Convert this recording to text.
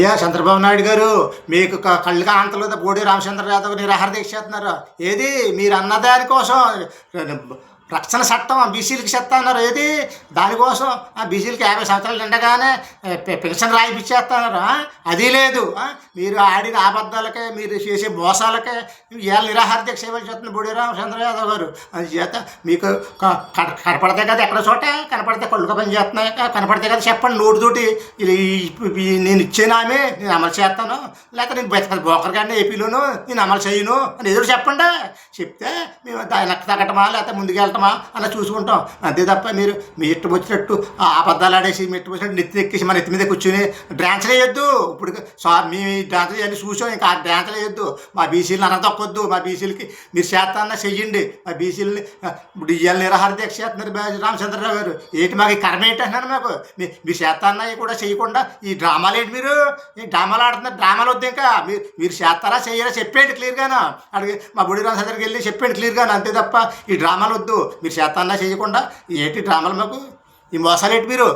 చంద్రబాబు నాయుడు గారు మీకు కళ్ళు కాంతలేదు బోడి రామచంద్ర యాదవ్ నిరాహార దీక్ష చేస్తున్నారు. ఏది మీరు అన్నదాని కోసం రక్షణ చట్టం బీసీలకి చెప్తా అన్నారు. ఏది దానికోసం ఆ బీసీలకి 50 సంవత్సరాలు నిండగానే పెన్షన్ రాయిపిచ్చేస్తున్నారు. అది లేదు. మీరు ఆడిన అబద్ధాలకే మీరు చేసే మోసాలకే ఇవాళ నిరాహార దీక్ష చేయవలసి వస్తుంది బోడి రామచంద్ర యాదవ్ గారు. అది చేత మీకు కనపడతాయి కదా, ఎక్కడ చోట కనపడితే కళ్ళుగా పని చేస్తున్నాయి కనపడితే కదా చెప్పండి నోటితోటి. నేను ఇచ్చేనామే నేను అమలు చేస్తాను, లేకపోతే నేను బతకదు బోకర్ కానీ ఏపీలోను నేను అమలు చేయను అని ఎదురు చెప్పండి. చెప్తే మేము వెనక్కి తగ్గటమా లేకపోతే ముందుకు వెళ్తామా అలా చూసుకుంటాం. అంతే తప్ప మీరు మీ ఇష్టం వచ్చినట్టు అబద్ధాలు ఆడేసి మీ ఇష్టం వచ్చినట్టు నెత్తి ఎక్కేసి మన నెత్తి మీద కూర్చుని డ్యాన్స్లు వేయొద్దు. ఇప్పుడు మీ డ్యాన్స్లు ఇవన్నీ చూసాం, ఇంకా ఆ డ్యాన్స్లు వేయొద్దు. మా బీసీలను అనదొక్కొద్దు. మా బీసీలకి మీరు చేస్తానన్నా చెయ్యండి. మా బీసీలని ఇప్పుడు ఇవాళ నిరాహార దీక్ష చేస్తున్నారు రామచంద్రరావు గారు. ఏంటి మాకు ఈ కర్మ ఏంటి అంటున్నాను. మాకు మీరు చేస్తానన్నా కూడా చేయకుండా ఈ డ్రామాలు ఏంటి, మీరు ఈ డ్రామాలు ఆడుతున్నారు. డ్రామాలు వద్దు. ఇంకా మీరు చేస్తారా చెయ్యరా చెప్పేయండి క్లియర్గాను. అడిగి మా బుడి రామచంద్రకి వెళ్ళి చెప్పండి క్లియర్గాను. అంతే తప్ప ఈ డ్రామాలు వద్దు. మీరు చేస్తానన్నా చేయకుండా ఏంటి డ్రామాలు మాకు ఈ మోసాలు ఏంటి మీరు.